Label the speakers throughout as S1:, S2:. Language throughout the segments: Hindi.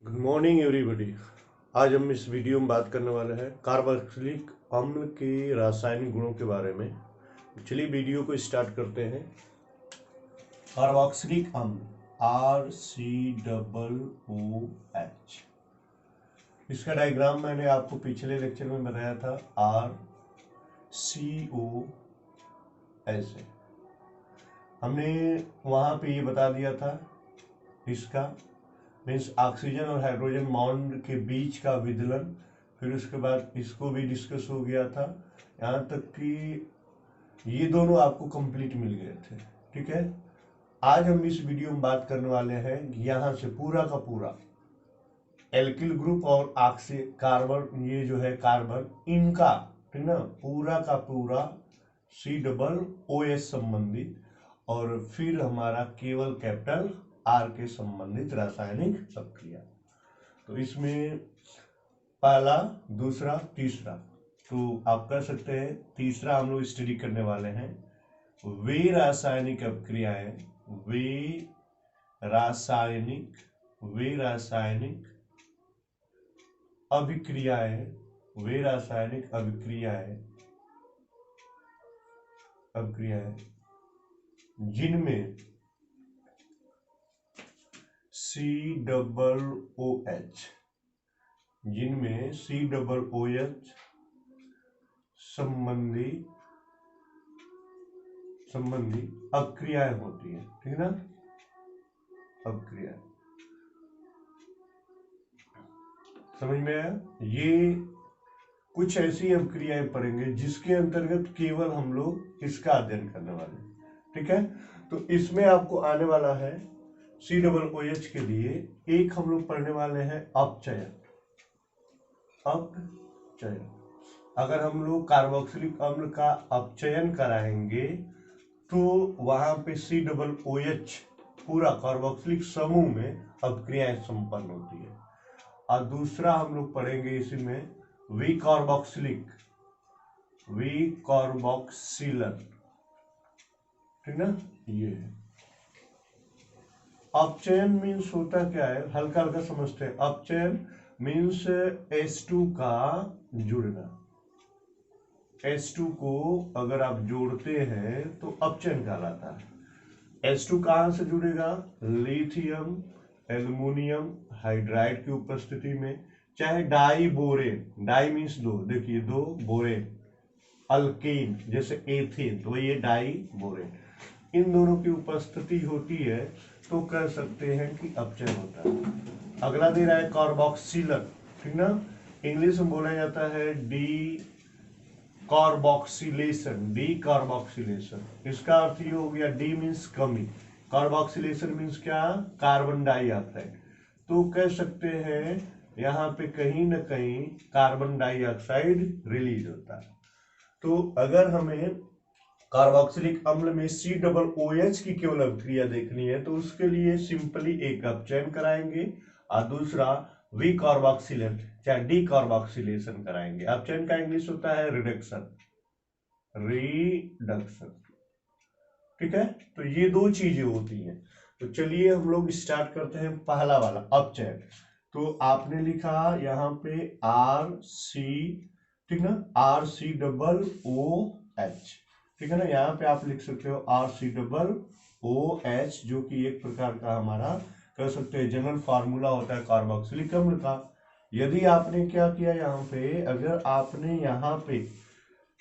S1: Good morning everybody. आज हम इस वीडियो में बात करने वाले हैं कार्बोक्सिलिक अम्ल के रासायनिक गुणों के बारे में। चलिए वीडियो को स्टार्ट करते हैं। कार्बोक्सिलिक अम्ल RCOOH, इसका डायग्राम मैंने आपको पिछले लेक्चर में बताया था। RCO ऐसे हमने वहां पे ये बता दिया था। इसका मीन्स ऑक्सीजन और हाइड्रोजन बॉन्ड के बीच का विदलन, फिर उसके बाद इसको भी डिस्कस हो गया था। यहाँ तक कि ये दोनों आपको कंप्लीट मिल गए थे। ठीक है, आज हम इस वीडियो में बात करने वाले हैं यहाँ से पूरा का पूरा एल्किल ग्रुप और ऑक्सी कार्बन, ये जो है कार्बन, इनका ठीक ना पूरा का पूरा COOH संबंधित, और फिर हमारा केवल कैपिटल R के संबंधित रासायनिक अभिक्रिया। तो इसमें पहला, दूसरा, तीसरा, तो आप कह सकते हैं तीसरा हम लोग स्टडी करने वाले हैं वे रासायनिक अभिक्रियाएं, वे रासायनिक अभिक्रियाएं, वे रासायनिक अभिक्रियाएं जिनमें COOH संबंधी अभिक्रियाएं होती है। ठीक ना, अभिक्रियाएं समझ में आया। ये कुछ ऐसी अभिक्रियाएं पढ़ेंगे जिसके अंतर्गत केवल हम लोग इसका अध्ययन करने वाले हैं। ठीक है, तो इसमें आपको आने वाला है COOH के लिए एक हम लोग पढ़ने वाले हैं अपचयन। अगर हम लोग कार्बोक्सिलिक अम्ल का अपचयन कराएंगे तो वहां पे COOH पूरा कार्बोक्सिलिक समूह में अभिक्रियाएं संपन्न होती है। और दूसरा हम लोग पढ़ेंगे इसमें विकार्बोक्सिलन। ठीक ना, ये है अपचयन। मीन्स होता क्या है, हल्का हल्का समझते हैं। अपचयन मीन्स H2 का जुड़ना। H2 को अगर आप जोड़ते हैं तो अपचयन कहलाता है। H2 कहां से जुड़ेगा? लिथियम एल्युमिनियम हाइड्राइड की उपस्थिति में, चाहे डाई बोरेन, डाई मीन्स दो, देखिए दो, बोरेन अल्केन जैसे एथेन, तो ये डाई बोरेन, इन दोनों की उपस्थिति होती है तो कह सकते हैं कि अपचयन होता है। अगला दे रहा है कार्बोक्सिलन। ठीक ना, इंग्लिश में बोला जाता है डीकार्बोक्सिलेशन। इसका अर्थ ये हो गया, डी मीन्स कमी, कार्बोक्सिलेशन मीन्स क्या? Carbon dioxide. तो कह सकते हैं यहाँ पे कहीं ना कहीं कार्बन डाइऑक्साइड रिलीज होता है। तो अगर हमें कार्बोक्सिलिक अम्ल में COOH की केवल अभिक्रिया देखनी है तो उसके लिए सिंपली एक अपचयन कराएंगे और दूसरा विकार्बोक्सिलेट चाहे डीकार्बोक्सिलेशन कराएंगे। अपचयन का इंग्लिश होता है रिडक्शन। ठीक है, तो ये दो चीजें होती हैं। तो चलिए हम लोग स्टार्ट करते हैं पहला वाला अपचयन। तो आपने लिखा यहाँ पे RC, ठीक ना, RCOOH, ठीक है ना। यहाँ पे आप लिख सकते हो RCOOH, जो कि एक प्रकार का हमारा कह सकते हैं जनरल फार्मूला होता है कार्बोक्सिलिक अम्ल का। यदि आपने क्या किया यहाँ पे, अगर आपने यहाँ पे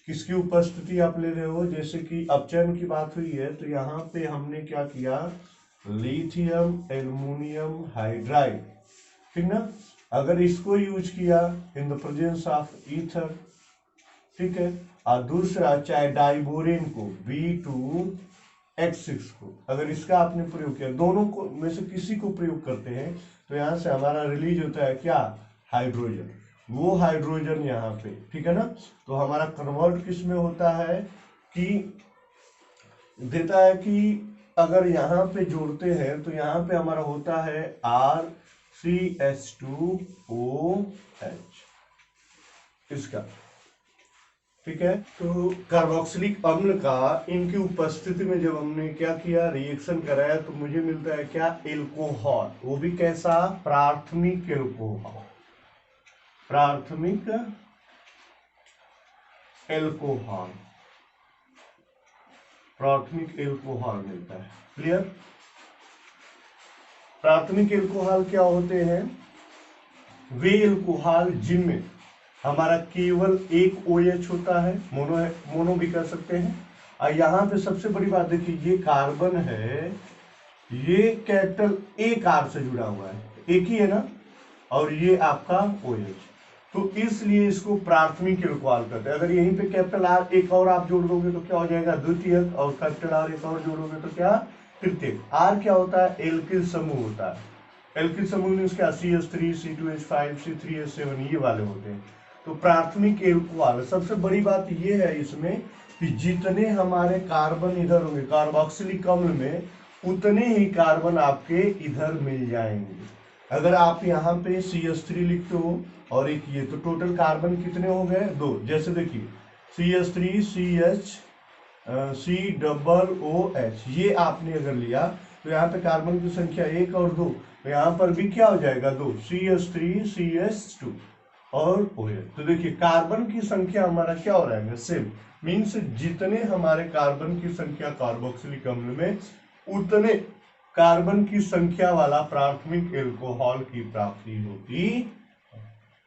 S1: किसकी उपस्थिति आप ले रहे हो, जैसे कि अपचयन की बात हुई है, तो यहाँ पे हमने क्या किया, लिथियम एल्युमिनियम हाइड्राइड, ठीक ना, अगर इसको यूज किया in the presence of ether, ठीक है, और दूसरा चाहे डाइबोरेन को B2H6 को, अगर इसका आपने प्रयोग किया, दोनों को में से किसी को प्रयोग करते हैं तो यहां से हमारा रिलीज होता है क्या? हाइड्रोजन। वो हाइड्रोजन यहाँ पे, ठीक है ना, तो हमारा कन्वर्ट किस में होता है कि देता है कि अगर यहाँ पे जोड़ते हैं तो यहाँ पे हमारा होता है RCH2OH, इसका ठीक है। तो कार्बोक्सिलिक अम्ल का इनकी उपस्थिति में जब हमने क्या किया, रिएक्शन कराया, तो मुझे मिलता है क्या, एल्कोहल। वो भी कैसा, प्राथमिक एल्कोहल, प्राथमिक एल्कोहल, प्राथमिक एल्कोहल मिलता है। क्लियर। प्राथमिक एल्कोहल क्या होते हैं, वे एल्कोहल जिनमें हमारा केवल एक OH होता है, मोनो भी कर सकते हैं। और यहाँ पे सबसे बड़ी बात देखिए, ये कार्बन है, ये कैपिटल A कार से जुड़ा हुआ है, एक ही है ना, और ये आपका OH, तो इसलिए इसको प्राथमिक एल्कोहल कहते हैं। अगर यहीं पे कैपिटल R एक और आप जोड़ दोगे तो क्या हो जाएगा, द्वितीयक, और कैपिटल R एक और जोड़ोगे तो क्या, तृतीयक। R क्या होता है, एल्किल समूह होता है। एल्किल समूह में क्या, CH3, C2H5, C3H7 ये वाले होते हैं। तो प्राथमिक एल्कोहल, सबसे बड़ी बात ये है इसमें कि जितने हमारे कार्बन इधर होंगे कार्बोक्सिलिक अम्ल में, उतने ही कार्बन आपके इधर मिल जाएंगे। अगर आप यहाँ पे CH3 लिखते हो और एक ये, तो टोटल कार्बन कितने हो गए, 2। जैसे देखिए CH3 CH COOH, ये आपने अगर लिया तो यहाँ पे कार्बन की संख्या 1 और 2, तो यहाँ पर भी क्या हो जाएगा, 2, CH3 CH2 और OH। तो देखिए कार्बन की संख्या हमारा क्या हो रहा है, सेम, मीन्स जितने हमारे कार्बन की संख्या कार्बोक्सिलिक अम्ल में, उतने कार्बन की संख्या वाला प्राथमिक एल्कोहल की प्राप्ति होती।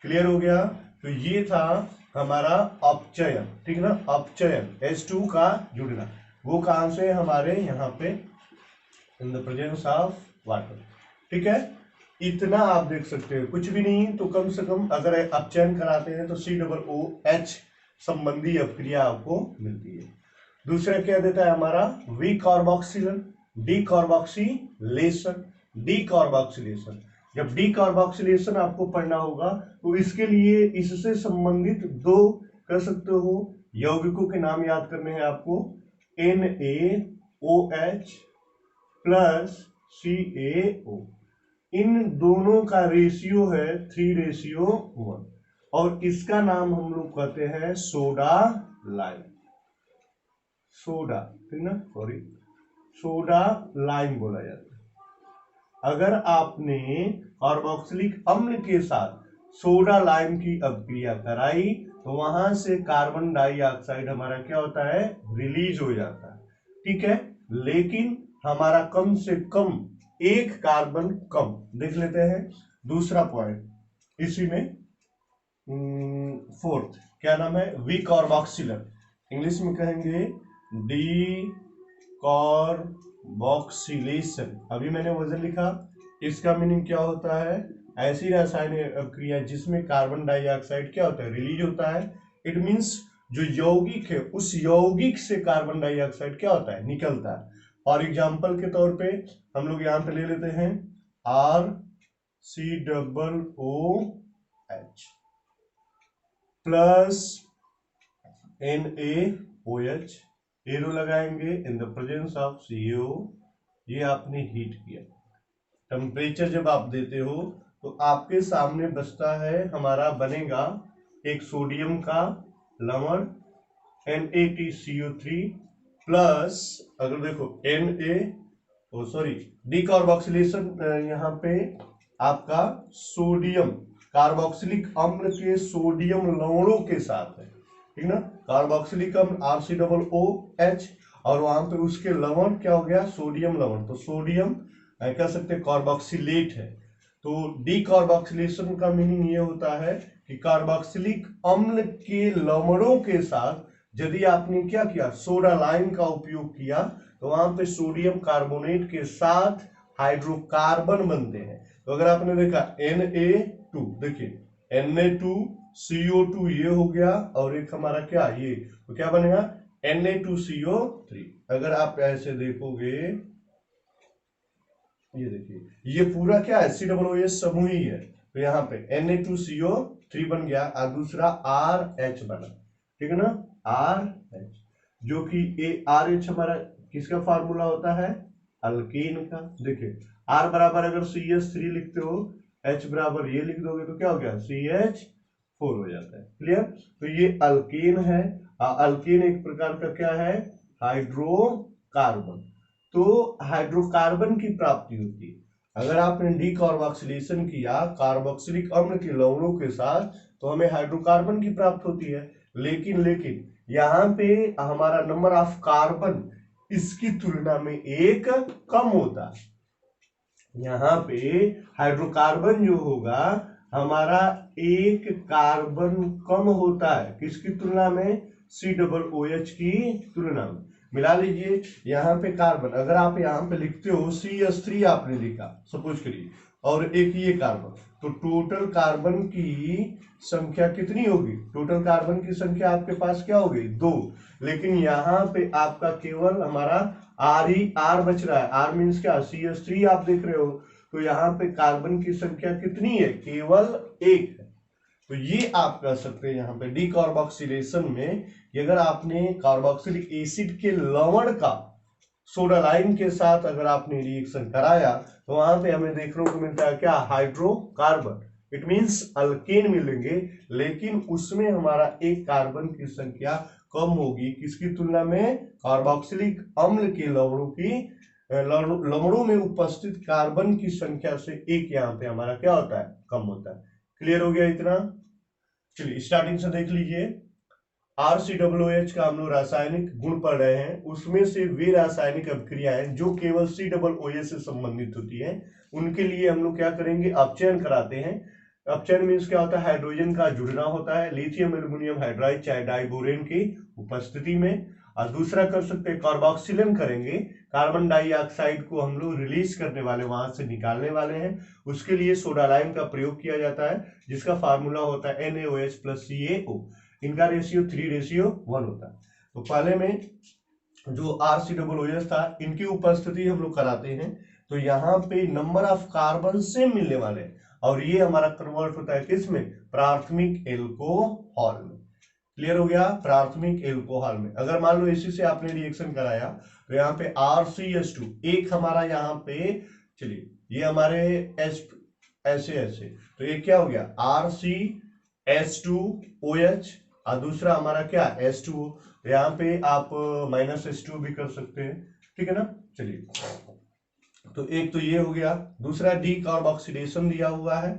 S1: क्लियर हो गया। तो ये था हमारा अपचयन, ठीक ना, अपचयन H2 का जुड़ना, वो कहां से, हमारे यहाँ पे in the presence of water. ठीक है, इतना आप देख सकते हो, कुछ भी नहीं तो कम से कम अगर अपचयन कराते हैं तो COOH संबंधी अपक्रिया आपको मिलती है। दूसरा क्या देता है हमारा, विकार्बोक्सिलन, डीकार्बोक्सिलेशन, डीकार्बोक्सिलेशन। जब डीकार्बोक्सिलेशन आपको पढ़ना होगा तो इसके लिए इससे संबंधित 2 कर सकते हो यौगिकों के नाम याद करने हैं आपको, NaOH प्लस CaO। इन दोनों का रेशियो है 3:1, और इसका नाम हम लोग कहते हैं सोडा लाइम, सोडा, ठीक ना, सॉरी, सोडा लाइम बोला जाता है। अगर आपने कार्बोक्सिलिक अम्ल के साथ सोडा लाइम की अपक्रिया कराई तो वहां से कार्बन डाइऑक्साइड हमारा क्या होता है, रिलीज हो जाता है। ठीक है, लेकिन हमारा कम से कम एक कार्बन कम, देख लेते हैं दूसरा पॉइंट इसी में, फोर्थ क्या नाम है, विकार्बोक्सिलन, इंग्लिश में कहेंगे डी कार्बोक्सिलेशन। अभी मैंने वजन लिखा, इसका मीनिंग क्या होता है, ऐसी रासायनिक अपक्रिया जिसमें कार्बन डाइऑक्साइड क्या होता है, रिलीज होता है। इट मींस जो यौगिक है उस यौगिक से कार्बन डाइऑक्साइड क्या होता है, निकलता है। और एग्जांपल के तौर पे हम लोग यहाँ पे ले लेते हैं RCOOH प्लस NaOH, एरो लगाएंगे in the presence of CO। ये आपने हीट किया, टेम्परेचर जब आप देते हो तो आपके सामने बचता है हमारा, बनेगा एक सोडियम का लवण NaTCO3 प्लस, अगर देखो डीकार्बोक्सिलेशन, यहाँ पे आपका सोडियम कार्बोक्सिलिक अम्ल के सोडियम लवणों के साथ है, ठीक ना, कार्बोक्सिलिक अम्ल RCOOH, और वहां पे उसके लवण क्या हो गया, सोडियम लवण, तो सोडियम कह सकते हैं कार्बोक्सिलेट है। तो डीकार्बोक्सिलेशन का मीनिंग ये होता है कि कार्बोक्सिलिक अम्ल के लवणों के साथ यदि आपने क्या किया, सोडा लाइम का उपयोग किया, तो वहां पे सोडियम कार्बोनेट के साथ हाइड्रोकार्बन बनते हैं। तो अगर आपने देखा Na2, देखिए Na2CO2 ये हो गया, और एक हमारा क्या, ये तो क्या बनेगा Na2CO3। अगर आप ऐसे देखोगे, ये देखिए ये पूरा क्या है, COOH समूह ही है, तो यहाँ पे Na2CO3 बन गया, और दूसरा RH बना, ठीक है ना, RH, जो कि RH हमारा किसका फार्मूला होता है, अल्कीन का। देखिए R बराबर अगर CH3 लिखते हो, H बराबर ये लिख दोगे तो क्या हो गया, CH4 हो जाता है। क्लियर, तो ये अल्कीन है, अल्केन एक प्रकार का क्या है, हाइड्रोकार्बन। तो हाइड्रोकार्बन की प्राप्ति होती है अगर आपने डीकार्बोक्सिलेशन किया कार्बोक्सिलिक अम्ल के लवणों के साथ, तो हमें हाइड्रोकार्बन की प्राप्त होती है। लेकिन यहाँ पे हमारा नंबर ऑफ कार्बन इसकी तुलना में एक कम होता है। यहाँ पे हाइड्रोकार्बन जो होगा हमारा एक कार्बन कम होता है, किसकी तुलना में, COOH की तुलना में। मिला लीजिए यहाँ पे कार्बन, अगर आप यहाँ पे लिखते हो CH3 आपने लिखा सपोज करिए, और एक ये कार्बन, तो टोटल कार्बन की संख्या कितनी होगी, टोटल कार्बन की संख्या आपके पास क्या होगी, 2। लेकिन यहाँ पे आपका केवल हमारा R बच रहा है। R मीन्स क्या, CH3 आप देख रहे हो, तो यहाँ पे कार्बन की संख्या कितनी है, केवल 1 है। तो ये आप कह सकते हैं यहाँ पे डीकार्बोक्सिलेशन में कि अगर आपने कार्बोक्सिलिक एसिड के लवण का सोडा लाइम के साथ अगर आपने रिएक्शन कराया, तो वहां पे हमें देखने को मिलता है क्या, हाइड्रोकार्बन। इट मींस अल्केन मिलेंगे, लेकिन उसमें हमारा एक कार्बन की संख्या कम होगी, किसकी तुलना में, कार्बोक्सिलिक अम्ल के लवणों में उपस्थित कार्बन की संख्या से एक यहाँ पे हमारा क्या होता है, कम होता है। क्लियर हो गया इतना। चलिए स्टार्टिंग से देख लीजिए। RCOOH का हम लोग रासायनिक गुण पढ़ रहे हैं, उसमें से वे रासायनिक अभिक्रियाएं जो केवल COOH से संबंधित होती हैं, उनके लिए हम लोग क्या करेंगे, अपचयन कराते हैं। अपचयन मीन्स क्या होता है, हाइड्रोजन का जुड़ना होता है लिथियम एल्युमिनियम हाइड्राइड चाहे डाइबोरेन की उपस्थिति में। और दूसरा कर सकते हैं कार्बोक्सिलन करेंगे, कार्बन डाइऑक्साइड को हम लोग रिलीज करने वाले, वहां से निकालने वाले हैं। उसके लिए सोडा लाइम का प्रयोग किया जाता है, जिसका फार्मूला होता है NaOH + CaO। इनका रेशियो 3:1 होता है। तो पहले में जो RCOOH था, इनकी उपस्थिति हम लोग कराते हैं, तो यहाँ पे नंबर ऑफ कार्बन से मिलने वाले, और ये हमारा कन्वर्ट होता है किसमें, प्राथमिक एल्कोहल में। क्लियर हो गया, प्राथमिक एल्कोहल में। अगर मान लो इसी से आपने रिएक्शन कराया, तो यहाँ पे RCH2 एक हमारा यहाँ पे, चलिए ये हमारे ऐसे तो एक क्या हो गया, RCH2OH, और दूसरा हमारा क्या, H2O। यहाँ पे आप -H2 भी कर सकते हैं, ठीक है ना। चलिए, तो एक तो ये हो गया, दूसरा डीकार्बोक्सिलेशन दिया हुआ है।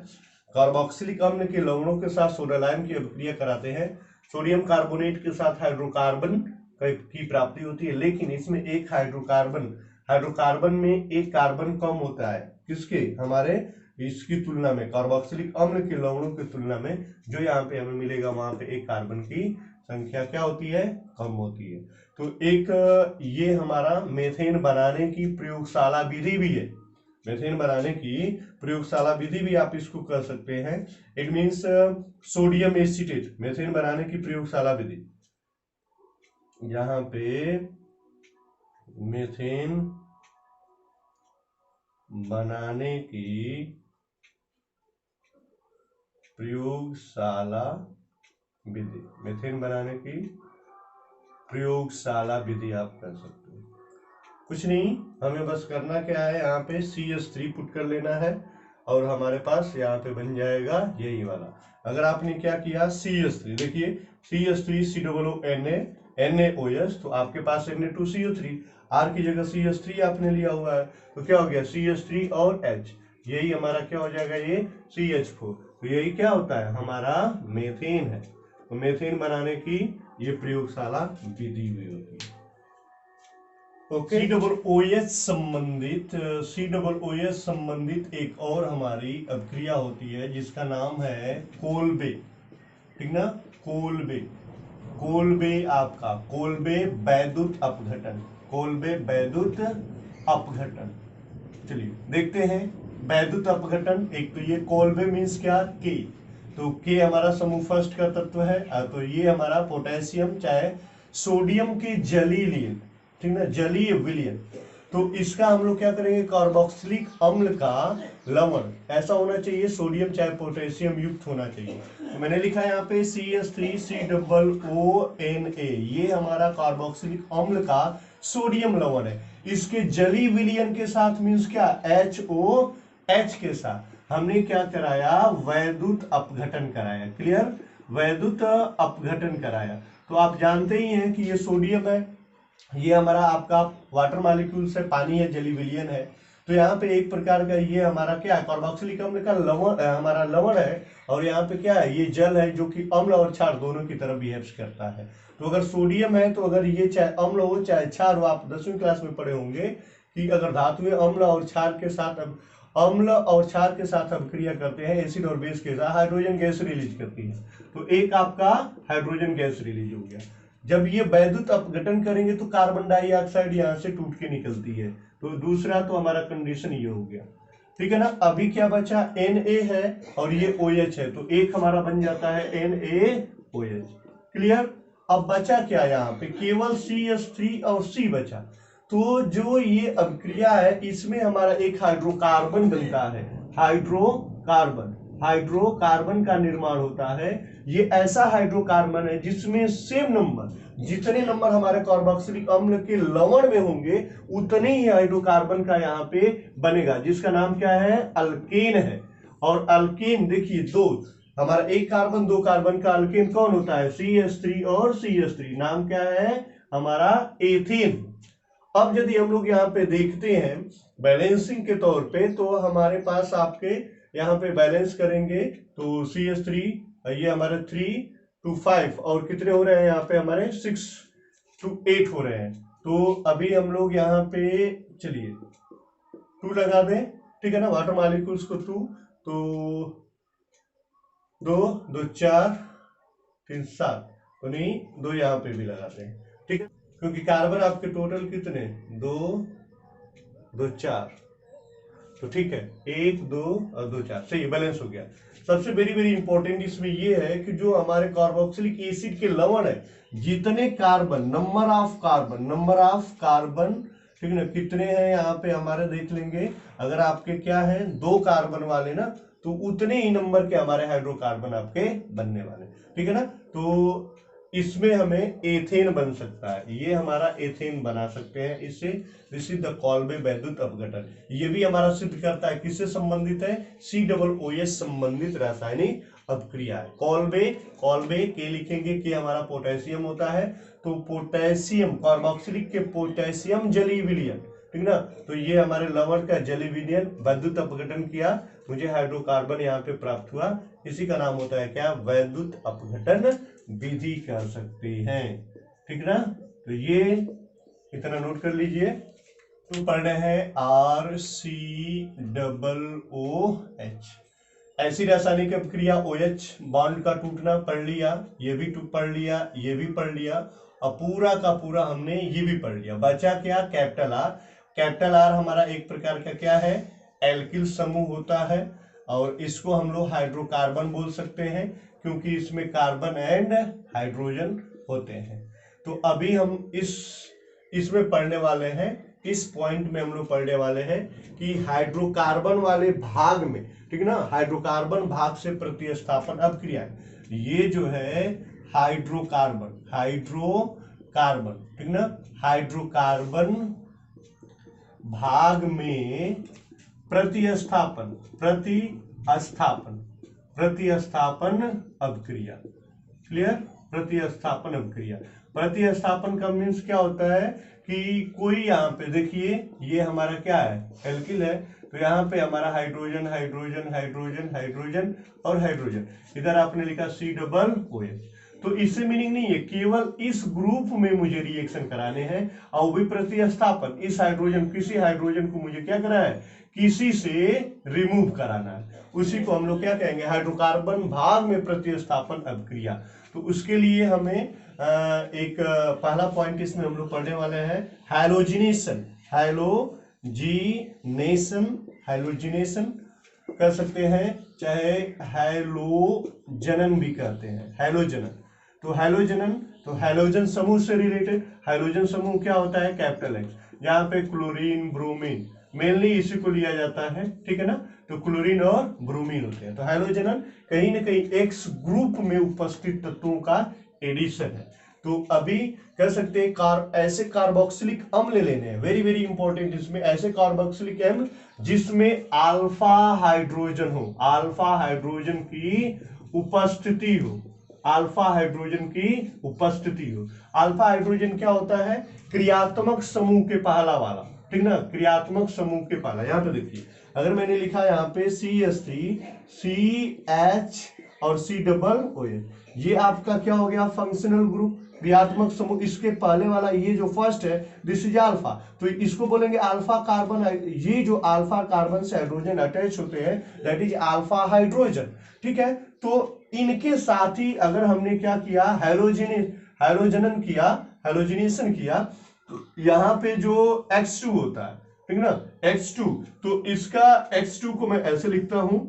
S1: कार्बोक्सिलिक अम्ल के लवणों के साथ सोडा लाइम की अभिक्रिया कराते हैं, सोडियम कार्बोनेट के साथ हाइड्रोकार्बन की प्राप्ति होती है। लेकिन इसमें एक हाइड्रोकार्बन में एक कार्बन कम होता है, किसके, हमारे इसकी तुलना में, कार्बोक्सिलिक अम्ल के लवणों की तुलना में जो यहाँ पे हमें मिलेगा, वहां पे एक कार्बन की संख्या क्या होती है, कम होती है। तो एक ये हमारा मेथेन बनाने की प्रयोगशाला विधि भी है, मेथेन बनाने की प्रयोगशाला विधि भी आप इसको कर सकते हैं। It means sodium acetate, methane बनाने की प्रयोगशाला विधि, यहाँ पे मेथेन बनाने की प्रयोगशाला विधि, मेथेन बनाने की प्रयोगशाला विधि आप कर सकते हो। कुछ नहीं, हमें बस करना क्या है, यहाँ पे CH3 पुट कर लेना है, और हमारे पास यहाँ पे बन जाएगा यही वाला। अगर आपने क्या किया, CH3, देखिए CH3 COONA तो आपके पास Na2CO3, R की जगह CH3 आपने लिया हुआ है, तो क्या हो गया, CH3 और H, यही हमारा क्या हो जाएगा, ये CH4। तो यही क्या होता है, हमारा मेथेन है। तो मेथेन बनाने की ये प्रयोगशाला विधि भी होती है। ओके, COOH संबंधित एक और हमारी अभिक्रिया होती है, जिसका नाम है कोल्बे, ठीक ना, कोल्बे आपका कोल्बे वैद्युत अपघटन, कोल्बे वैद्युत अपघटन। चलिए देखते हैं वैद्युत अपघटन। एक तो ये कोल्बे मीन्स क्या, के, तो के हमारा समूह फर्स्ट का तत्व है, तो ये हमारा पोटेशियम चाहे सोडियम के जलीय विलयन, ठीक ना, जलीय विलयन। तो इसका हम लोग क्या करेंगे, कार्बोक्सिलिक अम्ल का लवण ऐसा होना चाहिए, सोडियम चाहे पोटेशियम युक्त होना चाहिए। तो मैंने लिखा यहाँ पे CH3COONA, ये हमारा कार्बोक्सिलिक अम्ल का सोडियम लवण है। इसके जलीय विलयन के साथ मीन्स क्या, HOH के साथ हमने क्या कराया, वैद्युत अपघटन कराया। क्लियर, वैद्युत अपघटन कराया। तो आप जानते ही हैं कि ये सोडियम है, ये हमारा आपका वाटर मॉलिक्यूल्स है, पानी है, जली विलयन है। तो यहाँ पे एक प्रकार का ये हमारा क्या है, कार्बोक्सिलिक अम्ल का लवण, हमारा लवण है। और यहाँ पे क्या है, ये जल है जो कि अम्ल और क्षार दोनों की तरह बिहेव करता है। तो अगर सोडियम है तो अगर ये चाहे अम्ल हो चाहे क्षार हो, आप 10वीं क्लास में पढ़े होंगे कि अगर धातुएं अम्ल और क्षार के साथ अभिक्रिया करते हैं, एसिड और बेस के साथ, हाइड्रोजन गैस रिलीज करती है। तो एक आपका हाइड्रोजन गैस रिलीज हो गया। जब ये वैद्युत अपघटन करेंगे तो कार्बन डाइऑक्साइड यहाँ से टूट के निकलती है। तो दूसरा तो हमारा कंडीशन ये हो गया, ठीक है ना। अभी क्या बचा, Na है और ये OH है, तो एक हमारा बन जाता है NaOH। क्लियर। अब बचा क्या, यहाँ पे केवल CH3 और C बचा। तो जो ये अभिक्रिया है इसमें हमारा एक हाइड्रोकार्बन बनता है, हाइड्रोकार्बन का निर्माण होता है। ये ऐसा हाइड्रोकार्बन है जिसमें सेम नंबर, जितने नंबर हमारे कार्बोक्सिलिक अम्ल के लवण में होंगे उतने ही हाइड्रोकार्बन का यहाँ पे बनेगा, जिसका नाम क्या है, अल्केन है। और अल्केन देखिए, दो हमारा एक कार्बन दो कार्बन का अल्केन कौन होता है, CH3 और CH3, नाम क्या है हमारा, एथेन। अब यदि हम लोग यहाँ पे देखते हैं बैलेंसिंग के तौर पे, तो हमारे पास आपके यहाँ पे बैलेंस करेंगे तो CH3 ये हमारे 3 to 5 और कितने हो रहे हैं यहाँ पे हमारे 6 to 8 हो रहे हैं। तो अभी हम लोग यहाँ पे चलिए 2 लगा दें, ठीक है ना, वाटर मॉलिक्यूल्स को 2, तो 2 2 4 3 7, तो नहीं 2 यहाँ पे भी लगाते हैं, ठीक है, क्योंकि कार्बन आपके टोटल कितने 2 2 4, तो ठीक है 1 2 और 2 4, सही बैलेंस हो गया। सबसे वेरी वेरी इंपॉर्टेंट इसमें ये है कि जो हमारे कार्बोक्सिलिक एसिड के लवण है, जितने कार्बन, नंबर ऑफ कार्बन, ठीक है ना, कितने हैं यहाँ पे हमारे देख लेंगे। अगर आपके क्या है 2 कार्बन वाले ना, तो उतने ही नंबर के हमारे हाइड्रोकार्बन आपके बनने वाले, ठीक है ना। तो इसमें हमें एथेन बन सकता है, ये हमारा एथेन बना सकते हैं इससे। दिस इज द कॉल्बे वैद्युत अपघटन। ये भी हमारा सिद्ध करता है, किससे संबंधित है, COOH संबंधित रासायनिक अभिक्रिया है। कॉल्बे के लिखेंगे कि हमारा पोटेशियम होता है, तो पोटेशियम कार्बोक्सिलिक के पोटेशियम जली विलयन, ठीक ना, तो ये हमारे लवण का जली विलयन वैद्युत अपघटन किया, मुझे हाइड्रोकार्बन यहाँ पे प्राप्त हुआ। इसी का नाम होता है क्या, वैद्युत अपघटन विधि कर सकते हैं, ठीक ना। तो ये इतना नोट कर लीजिए। तो पढ़ रहे हैं RCOOH, ऐसी रासायनिक अभिक्रिया, OH बॉन्ड का टूटना पढ़ लिया, ये भी पढ़ लिया, ये भी पढ़ लिया, और पूरा का पूरा हमने ये भी पढ़ लिया। बचा क्या, कैपिटल R हमारा एक प्रकार का क्या है, एल्किल समूह होता है, और इसको हम लोग हाइड्रोकार्बन बोल सकते हैं क्योंकि इसमें कार्बन एंड हाइड्रोजन होते हैं। तो अभी हम इसमें पढ़ने वाले हैं, इस पॉइंट में हम लोग पढ़ने वाले हैं कि हाइड्रोकार्बन वाले भाग में, ठीक है ना, हाइड्रोकार्बन भाग से प्रतिस्थापन अभिक्रिया, ये जो है हाइड्रोकार्बन, ठीक ना, हाइड्रोकार्बन भाग में प्रतिस्थापन अभिक्रिया, क्लियर, प्रतिस्थापन का मीन्स क्या होता है कि कोई यहाँ पे देखिए, ये हमारा क्या है, एल्किल है, तो यहाँ पे हमारा हाइड्रोजन और हाइड्रोजन, इधर आपने लिखा COOH। तो इससे मीनिंग नहीं है केवल इस ग्रुप में मुझे रिएक्शन कराने हैं, और भी प्रतिस्थापन, इस हाइड्रोजन, किसी हाइड्रोजन को मुझे क्या करना है, किसी से रिमूव कराना है, उसी को हम लोग क्या कहेंगे, हाइड्रोकार्बन भाग में प्रतिस्थापन अभिक्रिया। तो उसके लिए हमें एक पहला पॉइंट इसमें हम लोग पढ़ने वाले हैं, हैलोजिनेशन कर सकते हैं, चाहे हैलोजनन भी कहते हैं, हैलोजनन। तो हैलोजन समूह से रिलेटेड, हैलोजन समूह क्या होता है, कैपिटल X, जहाँ पे क्लोरीन ब्रोमीन मेनली इसी को लिया जाता है, ठीक है ना, तो क्लोरीन और ब्रोमीन होते हैं। तो हैलोजनन कहीं ना कहीं X ग्रुप में उपस्थित तत्वों का एडिशन है। तो अभी कह सकते हैं ऐसे कार्बोक्सिलिक अम्ल लेने हैं, वेरी वेरी इंपॉर्टेंट, इसमें ऐसे कार्बोक्सिलिक अम्ल जिसमें अल्फा हाइड्रोजन की उपस्थिति हो, अल्फा हाइड्रोजन की उपस्थिति हो। अल्फा हाइड्रोजन क्या होता है? क्रियात्मक समूह के पहला वाला, ठीक ना, क्रियात्मक समूह के पहला। यहाँ पे देखिए, अगर मैंने लिखा यहाँ पे CH3 CH और C OH, ये आपका क्या हो गया? फंक्शनल ग्रुप, क्रियात्मक समूह। इसके पहले वाला ये जो फर्स्ट है, दिस इज अल्फा, तो इसको बोलेंगे अल्फा कार्बन। ये जो अल्फा कार्बन से हाइड्रोजन अटैच होते हैं, दैट इज अल्फा हाइड्रोजन, ठीक है। तो इनके साथ ही अगर हमने क्या किया, हाइड्रोजनन किया, हाइड्रोजनेशन किया, तो यहाँ पे जो H2 होता है, ठीक ना, H2, तो इसका H2 को मैं ऐसे लिखता हूं,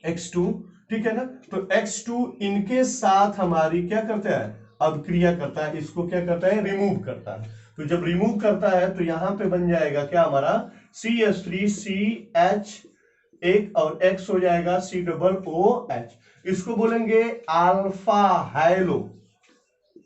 S1: X2, ठीक है ना। तो X2 इनके साथ हमारी क्या करता है? अब क्रिया करता है, इसको क्या करता है? रिमूव करता है। तो जब रिमूव करता है तो यहां पे बन जाएगा क्या हमारा? CH3 CH, एक और X हो जाएगा COOH। इसको बोलेंगे अल्फा हाइलो,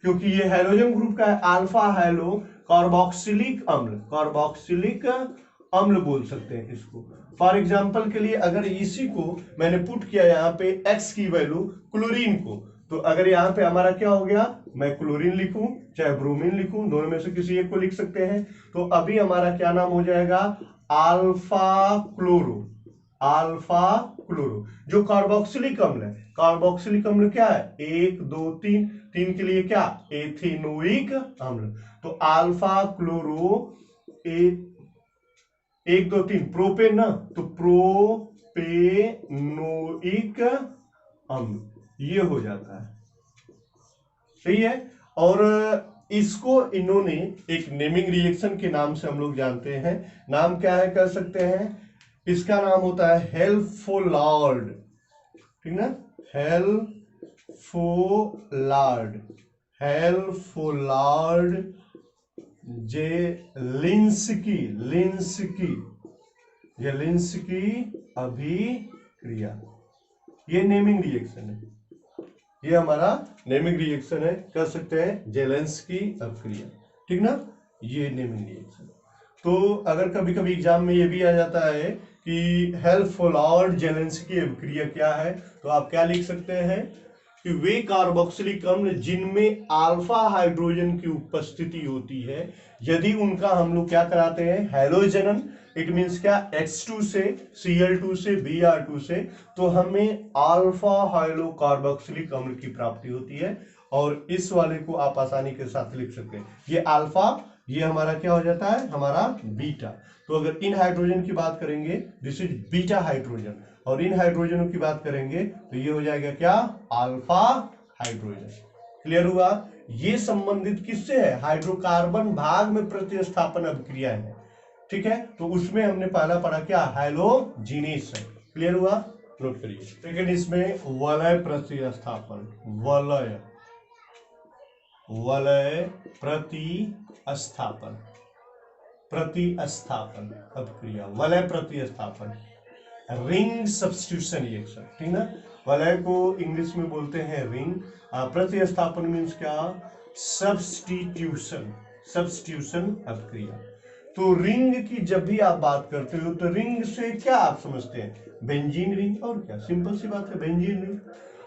S1: क्योंकि ये हाइड्रोजन ग्रुप का है। अल्फा हाइलो कार्बोक्सिलिक अम्ल, कार्बोक्सिलिक अम्ल बोल सकते हैं इसको। फॉर एग्जाम्पल के लिए अगर इसी को मैंने पुट किया यहाँ पे X की वैल्यू क्लोरीन को, तो अगर यहाँ पे हमारा क्या हो गया? मैं क्लोरीन लिखूं चाहे ब्रोमीन लिखूं, दोनों में से किसी एक को लिख सकते हैं। तो अभी हमारा क्या नाम हो जाएगा? Alpha chloro, alpha chloro. जो कार्बोक्सिलिक अम्ल है, कार्बोक्सिलिक अम्ल क्या है? 1 2 3, 3 के लिए क्या? एथेनोइक अम्ल। तो अल्फा क्लोरो 1 2 3 प्रोपेन ना, तो प्रोपेनोइक अम्ल ये हो जाता है, सही है। और इसको इन्होंने एक नेमिंग रिएक्शन के नाम से हम लोग जानते हैं। नाम क्या है कह सकते हैं? इसका नाम होता है हेल्फोलार्ड, ठीक ना, हेल्फोलार्ड, हेल्फोलार्ड जेलिंस्की, जेलिंस्की अभिक्रिया, ये नेमिंग रिएक्शन है, ये हमारा नेमिंग रिएक्शन है, कह सकते हैं जेलेंस्की अभिक्रिया, ठीक ना, ये नेमिंग रिएक्शन। तो अगर कभी कभी एग्जाम में ये भी आ जाता है कि हेल्फोलार्ड जेलेंस्की अभिक्रिया क्या है, तो आप क्या लिख सकते हैं कि वे कार्बोक्सिलिक अम्ल जिनमें अल्फा हाइड्रोजन की उपस्थिति होती है, यदि उनका हम लोग क्या कराते हैं? हैलोजनन, इट मींस क्या? H2 से, Cl2 से, Br2 से, तो हमें अल्फा हाइलो कार्बोक्सिलिक अम्ल की प्राप्ति होती है। और इस वाले को आप आसानी के साथ लिख सकते हैं, ये अल्फा, ये हमारा क्या हो जाता है? हमारा बीटा। तो अगर इन हाइड्रोजन की बात करेंगे, दिस इज बीटा हाइड्रोजन, और इन हाइड्रोजनों की बात करेंगे तो ये हो जाएगा क्या? Alpha hydrogen. क्लियर हुआ? ये संबंधित किससे है? हाइड्रोकार्बन भाग में प्रतिस्थापन अभिक्रिया है, ठीक है। तो उसमें हमने पहला पढ़ा क्या? हैलोजिनेस है। क्लियर हुआ? नोट करिए। सेकेंड इसमें वलय प्रतिस्थापन, वलय प्रतिस्थापन, प्रतिस्थापन अभिक्रिया, वलय प्रतिस्थापन, रिंग सब्स्टिट्यूशन रिएक्शन, ठीक ना। वलय को इंग्लिश में बोलते हैं रिंग, प्रतिस्थापन मीन्स क्या? सब्स्टिट्यूशन, सब्स्टिट्यूशन अभिक्रिया। तो रिंग की जब भी आप बात करते हो तो रिंग से क्या आप समझते हैं? बेंजीन रिंग, और क्या, सिंपल सी बात है, बेंजीन रिंग।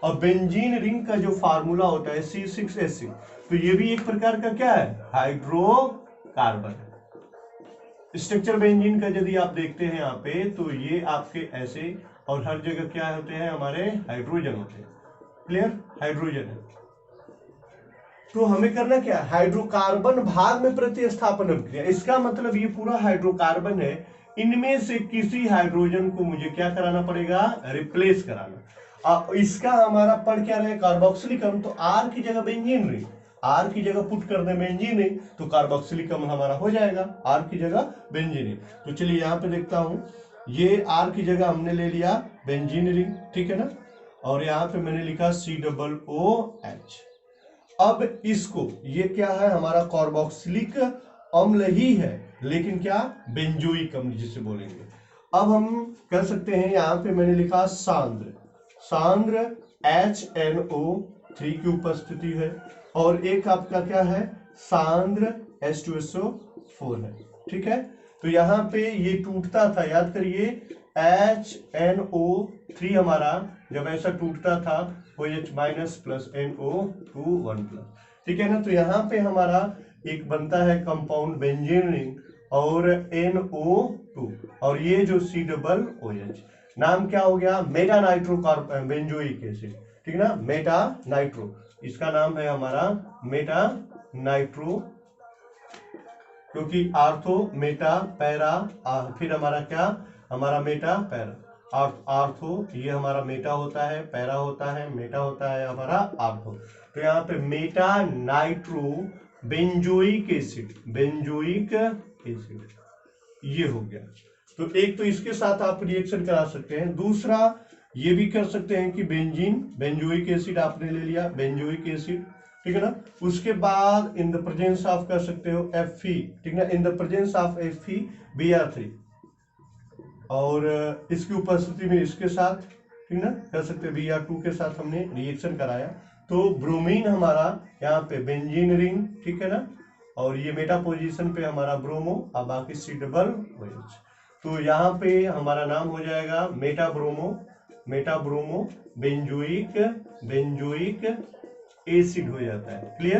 S1: और बेंजीन रिंग का जो फार्मूला होता है C6H6, तो ये भी एक प्रकार का क्या है? हाइड्रोकार्बन। स्ट्रक्चर बेंजीन का यदि आप देखते हैं यहाँ पे, तो ये आपके ऐसे, और हर जगह क्या होते हैं? हमारे हाइड्रोजन होते हैं। क्लियर? हाइड्रोजन है। तो हमें करना क्या? हाइड्रोकार्बन भाग में प्रतिस्थापन अभिक्रिया। इसका मतलब ये पूरा हाइड्रोकार्बन है, इनमें से किसी हाइड्रोजन को मुझे क्या कराना पड़ेगा? रिप्लेस कराना। इसका हमारा पढ़ क्या रहे? कार्बोक्सिलिक अम्ल, तो R की जगह बेंजीन रिंग, R की जगह पुट कर दे बेंजीन रिंग, तो कार्बोक्सिलिक अम्ल हमारा हो जाएगा R की जगह बेंजीन रिंग। तो चलिए यहाँ पे देखता हूं, ये R की जगह हमने ले लिया बेंजीन रिंग, ठीक है ना, और यहाँ पे मैंने लिखा COOH। अब इसको, ये क्या है? हमारा कार्बोक्सिलिक अम्ल ही है, लेकिन क्या? बेंजोइक अम्ल जिसे बोलेंगे। अब हम कह सकते हैं, यहाँ पे मैंने लिखा सांद्र, सांद्र HNO3 की उपस्थिति है, और एक आपका क्या है? सांद्र H2SO4 है, ठीक है। तो यहाँ पे ये टूटता था, याद करिए, HNO3 हमारा जब ऐसा टूटता था OH minus plus NO2 1 plus, ठीक है ना। तो यहाँ पे हमारा एक बनता है कंपाउंड बेंजीन रिंग और NO2 और ये जो C डबल OH, नाम क्या हो गया, मेटा नाइट्रो बेंजोइक एसिड, ठीक ना, मेटा नाइट्रो, इसका नाम है हमारा मेटा नाइट्रो, क्योंकि आर्थो मेटा पैरा, फिर हमारा क्या, हमारा मेटा पैरा, आर्थो ये हमारा मेटा होता है, पैरा होता है, मेटा होता है हमारा आर्थो। तो यहाँ पे Meta nitro benzoic acid, benzoic acid ये हो गया। तो एक तो इसके साथ आप रिएक्शन करा सकते हैं, दूसरा ये भी कर सकते हैं कि बेंजीन, बेंजोइक एसिड आपने ले लिया, बेंजोइक एसिड, ठीक है ना, उसके बाद इन द प्रेजेंस ऑफ कर सकते हो Fe, ठीक ना, in the presence of Fe Br3 और इसकी उपस्थिति में इसके साथ, ठीक ना, कर सकते हैं Br2 के साथ हमने रिएक्शन कराया, तो ब्रोमीन हमारा यहाँ पे बेंजीन रिंग, ठीक है ना, और ये मेटा पोजीशन पे हमारा ब्रोमो और बाकी C डबल OH। तो यहाँ पे हमारा नाम हो जाएगा मेटा ब्रोमो बेंजोइक एसिड हो जाता है, क्लियर।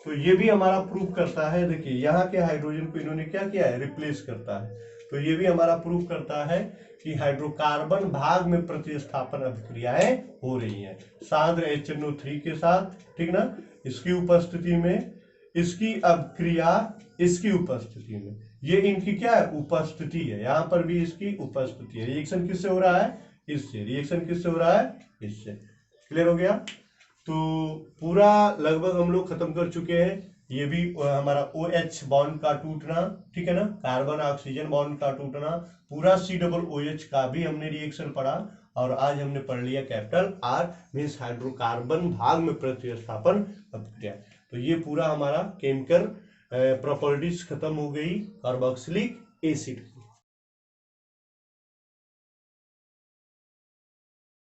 S1: तो ये भी हमारा प्रूफ करता है, देखिए यहाँ के हाइड्रोजन को इन्होंने क्या किया है, रिप्लेस करता है। तो ये भी हमारा प्रूफ करता है कि हाइड्रोकार्बन भाग में प्रतिस्थापन अभिक्रियाएं हो रही हैं सांद्र HNO3 के साथ, ठीक ना, इसकी उपस्थिति में, इसकी अभिक्रिया इसकी उपस्थिति में, ये इनकी क्या है, उपस्थिति है, यहाँ पर भी इसकी उपस्थिति है। रिएक्शन किससे हो रहा है, इससे, रिएक्शन किससे हो रहा है, इससे, क्लियर हो गया। तो पूरा लगभग हम लोग खत्म कर चुके हैं। ये भी हमारा OH बॉन्ड का टूटना, ठीक है ना, कार्बन ऑक्सीजन बॉन्ड का टूटना, पूरा C डबल OH का भी हमने रिएक्शन पढ़ा और आज हमने पढ़ लिया कैपिटल R मीन्स हाइड्रोकार्बन भाग में प्रतिस्थापन अभिक्रिया। तो ये पूरा हमारा केमिकल प्रॉपर्टीज खत्म हो गई कार्बोक्सिलिक एसिड